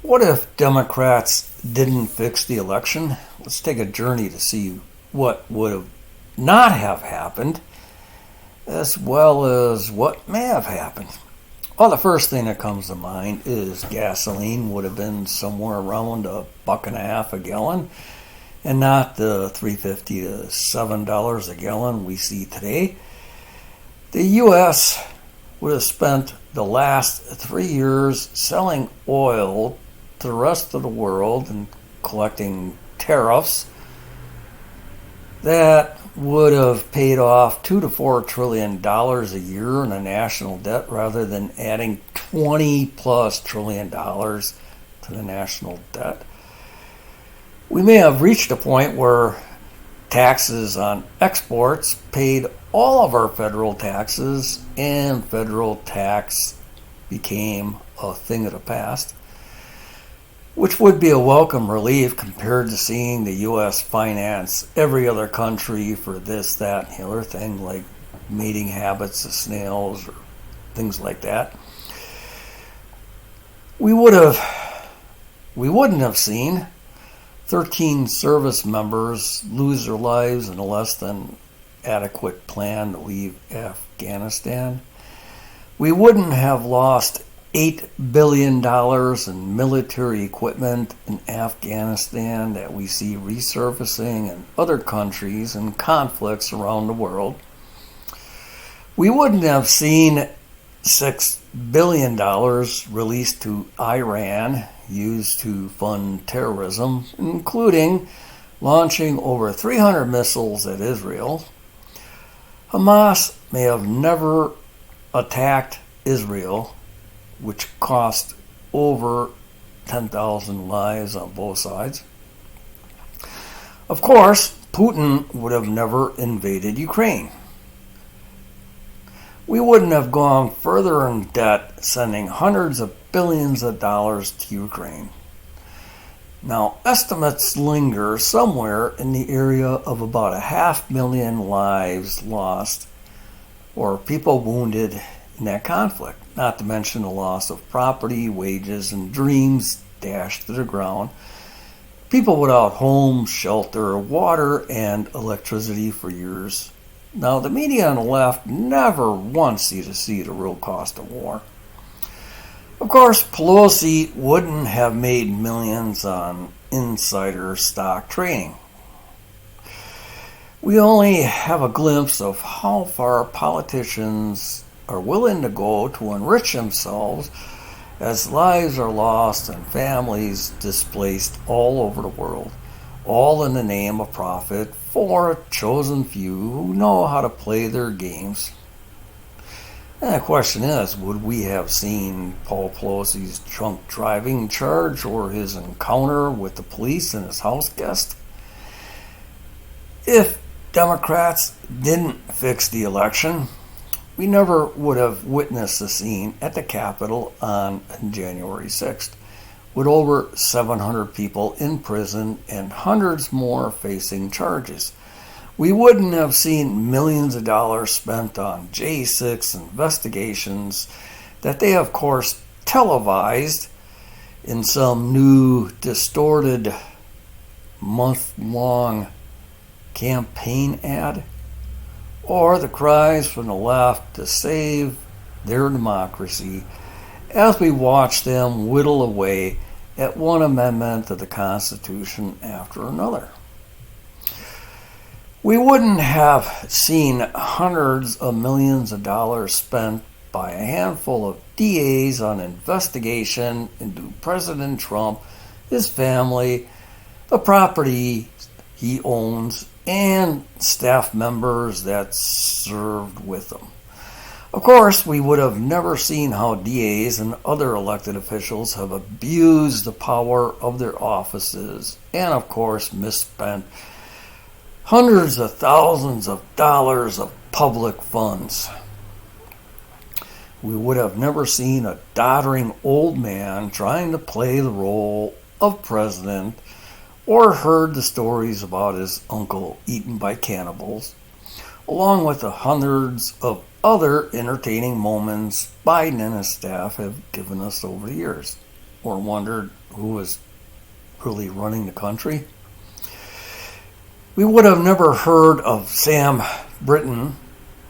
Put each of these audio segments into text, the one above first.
What if Democrats didn't fix the election? Let's take a journey to see what would have not have happened, as well as what may have happened. Well, the first thing that comes to mind is gasoline would have been somewhere around $1.50 a gallon, and not the $3.50 to $7 a gallon we see today. The U.S. would have spent the last 3 years selling oil to the rest of the world and collecting tariffs that would have paid off $2 to $4 trillion a year in a national debt rather than adding 20 plus trillion dollars to the national debt. We may have reached a point where taxes on exports paid all of our federal taxes and federal tax became a thing of the past, which would be a welcome relief compared to seeing the U.S. finance every other country for this, that, and the other thing, like mating habits of snails or things like that. We wouldn't have seen 13 service members lose their lives in a less than adequate plan to leave Afghanistan. We wouldn't have lost $8 billion in military equipment in Afghanistan that we see resurfacing in other countries and conflicts around the world. We wouldn't have seen $6 billion released to Iran used to fund terrorism, including launching over 300 missiles at Israel. Hamas may have never attacked Israel, which cost over 10,000 lives on both sides. Of course, Putin would have never invaded Ukraine. We wouldn't have gone further in debt, sending hundreds of billions of dollars to Ukraine. Now, estimates linger somewhere in the area of about 500,000 lives lost or people wounded in that conflict, not to mention the loss of property, wages, and dreams dashed to the ground. People without homes, shelter, water, and electricity for years. Now, the media on the left never wants you to see the real cost of war. Of course, Pelosi wouldn't have made millions on insider stock trading. We only have a glimpse of how far politicians are willing to go to enrich themselves as lives are lost and families displaced all over the world, all in the name of profit for a chosen few who know how to play their games. And the question is, would we have seen Paul Pelosi's drunk driving charge or his encounter with the police and his house guest? If Democrats didn't fix the election, we never would have witnessed the scene at the Capitol on January 6th, with over 700 people in prison and hundreds more facing charges. We wouldn't have seen millions of dollars spent on J6 investigations that they, of course, televised in some new, distorted, month-long campaign ad, or the cries from the left to save their democracy as we watch them whittle away at one amendment of the Constitution after another. We wouldn't have seen hundreds of millions of dollars spent by a handful of DAs on investigation into President Trump, his family, the property he owns, and staff members that served with him. Of course, we would have never seen how DAs and other elected officials have abused the power of their offices and, of course, misspent hundreds of thousands of dollars of public funds. We would have never seen a doddering old man trying to play the role of president or heard the stories about his uncle eaten by cannibals, along with the hundreds of other entertaining moments Biden and his staff have given us over the years. or wondered who was really running the country, we would have never heard of Sam Brinton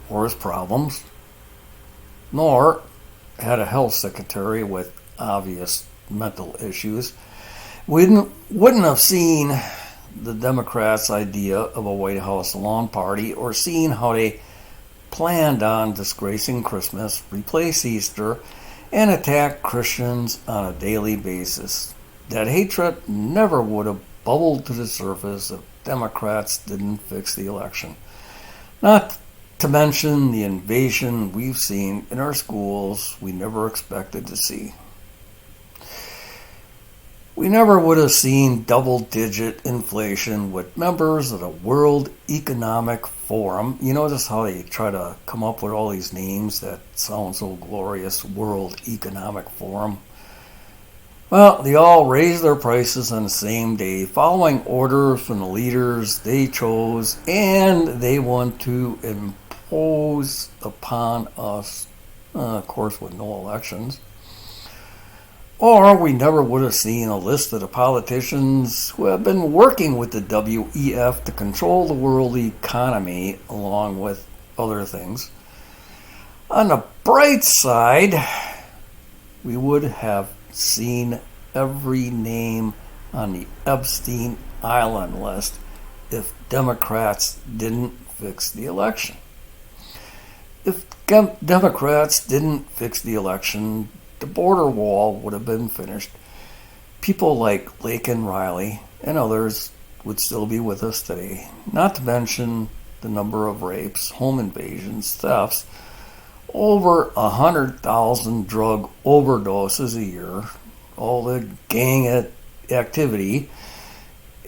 or his problems, nor had a health secretary with obvious mental issues. We wouldn't have seen the Democrats' idea of a White House lawn party or seen how they planned on disgracing Christmas, replace Easter, and attack Christians on a daily basis. That hatred never would have bubbled to the surface if Democrats didn't fix the election. Not to mention the invasion we've seen in our schools we never expected to see. We never would have seen double-digit inflation with members of the World Economic Forum. You notice how they try to come up with all these names that sound so glorious, World Economic Forum. Well, they all raised their prices on the same day, following orders from the leaders they chose, and they want to impose upon us, of course, with no elections. Or we never would have seen a list of the politicians who have been working with the WEF to control the world economy, along with other things. On the bright side, we would have seen every name on the Epstein Island list if Democrats didn't fix the election. If Democrats didn't fix the election, the border wall would have been finished. People like Laken Riley and others would still be with us today, not to mention the number of rapes, home invasions, thefts, over 100,000 drug overdoses a year, all the gang activity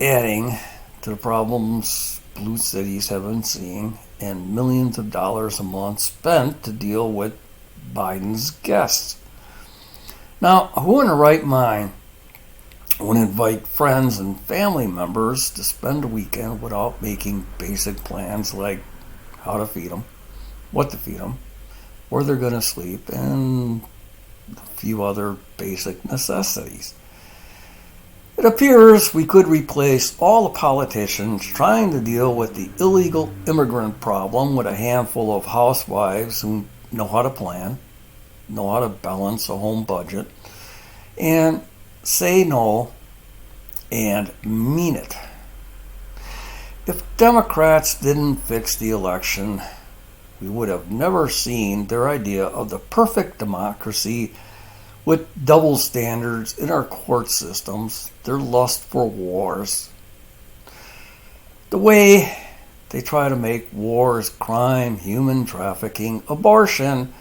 adding to the problems blue cities have been seeing, and millions of dollars a month spent to deal with Biden's guests. Now, who in their right mind would invite friends and family members to spend a weekend without making basic plans like how to feed them, what to feed them, where they're going to sleep, and a few other basic necessities? It appears we could replace all the politicians trying to deal with the illegal immigrant problem with a handful of housewives who know how to plan, know how to balance a home budget, and say no and mean it. If Democrats didn't fix the election, we would have never seen their idea of the perfect democracy with double standards in our court systems, their lust for wars. The way they try to make wars crime, human trafficking, abortion,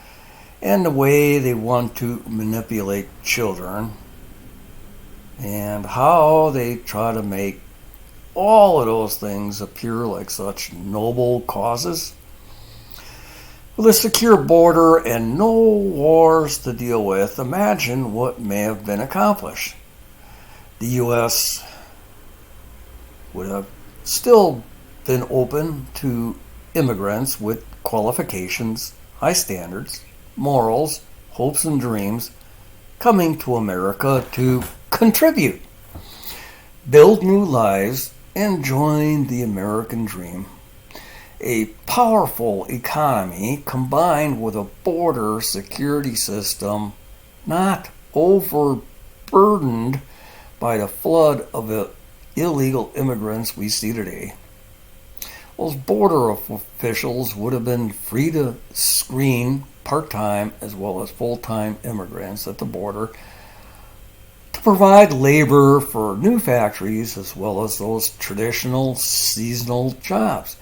and the way they want to manipulate children, and how they try to make all of those things appear like such noble causes. With a secure border and no wars to deal with, imagine what may have been accomplished. The U.S. would have still been open to immigrants with qualifications, high standards, morals, hopes, and dreams coming to America to contribute, build new lives, and join the American dream. A powerful economy combined with a border security system not overburdened by the flood of illegal immigrants we see today. Those border officials would have been free to screen part-time as well as full-time immigrants at the border to provide labor for new factories as well as those traditional seasonal jobs.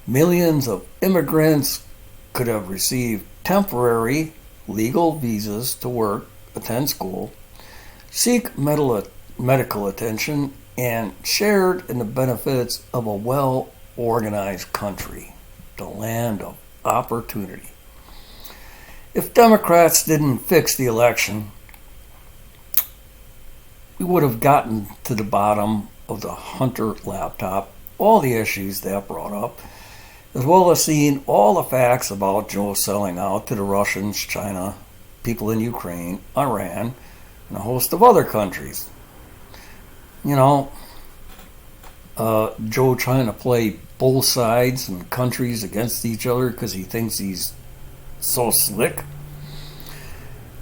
Millions of immigrants could have received temporary legal visas to work, attend school, seek medical attention, and shared in the benefits of a well-organized country, the land of opportunity. If Democrats didn't fix the election, we would have gotten to the bottom of the Hunter laptop, all the issues that brought up, as well as seeing all the facts about Joe selling out to the Russians, China, people in Ukraine, Iran, and a host of other countries. You know, Joe trying to play both sides and countries against each other because he thinks he's so slick.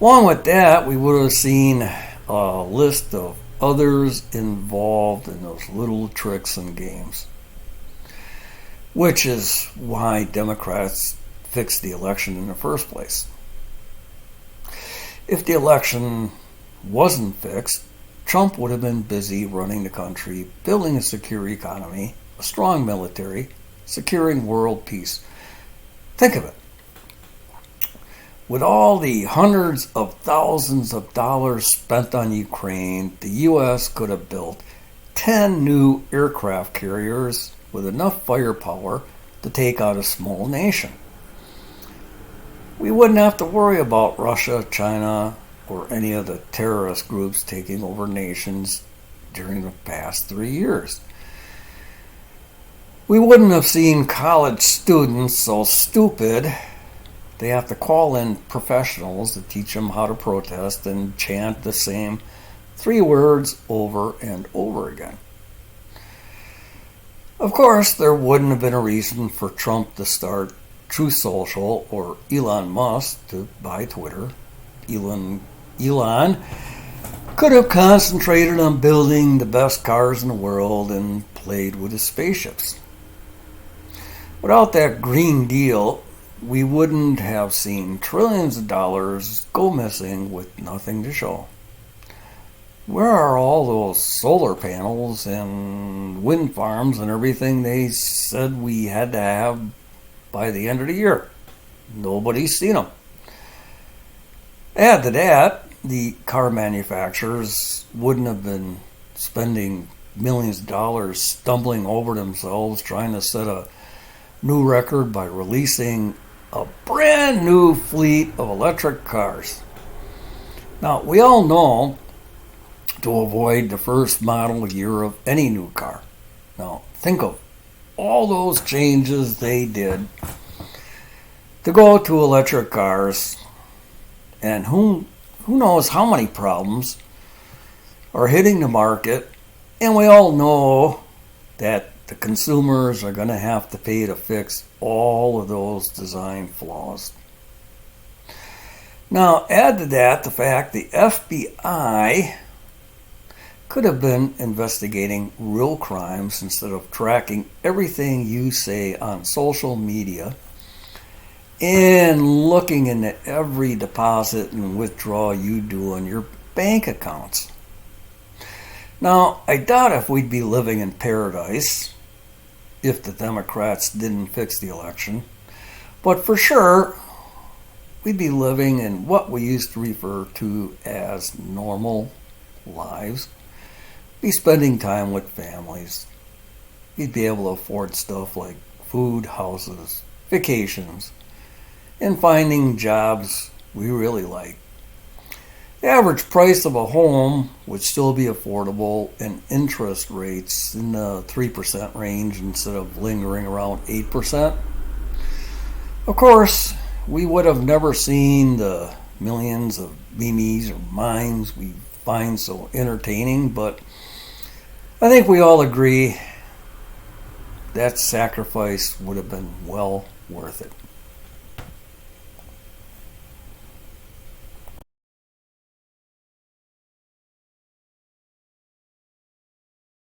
Along with that, we would have seen a list of others involved in those little tricks and games, which is why Democrats fixed the election in the first place. If the election wasn't fixed, Trump would have been busy running the country, building a secure economy, a strong military, securing world peace. Think of it. With all the hundreds of thousands of dollars spent on Ukraine, the U.S. could have built 10 new aircraft carriers with enough firepower to take out a small nation. We wouldn't have to worry about Russia, China, or any of the terrorist groups taking over nations during the past 3 years. We wouldn't have seen college students so stupid they have to call in professionals to teach them how to protest and chant the same 3 words over and over again. Of course, there wouldn't have been a reason for Trump to start Truth Social or Elon Musk to buy Twitter. Elon could have concentrated on building the best cars in the world and played with his spaceships. Without that Green Deal, we wouldn't have seen trillions of dollars go missing with nothing to show. Where are all those solar panels and wind farms and everything they said we had to have by the end of the year? Nobody's seen them. Add to that, the car manufacturers wouldn't have been spending millions of dollars stumbling over themselves trying to set a new record by releasing a brand new fleet of electric cars. Now, we all know to avoid the first model year of any new car. Now, think of all those changes they did to go to electric cars, and who knows how many problems are hitting the market, and we all know that the consumers are going to have to pay to fix all of those design flaws. Now, add to that the fact the FBI could have been investigating real crimes instead of tracking everything you say on social media and looking into every deposit and withdrawal you do on your bank accounts. Now, I doubt if we'd be living in paradise if the Democrats didn't fix the election, but for sure, we'd be living in what we used to refer to as normal lives. Be spending time with families. You'd be able to afford stuff like food, houses, vacations, and finding jobs we really like. The average price of a home would still be affordable and interest rates in the 3% range instead of lingering around 8%. Of course, we would have never seen the millions of memes or memes we find so entertaining, but I think we all agree that sacrifice would have been well worth it.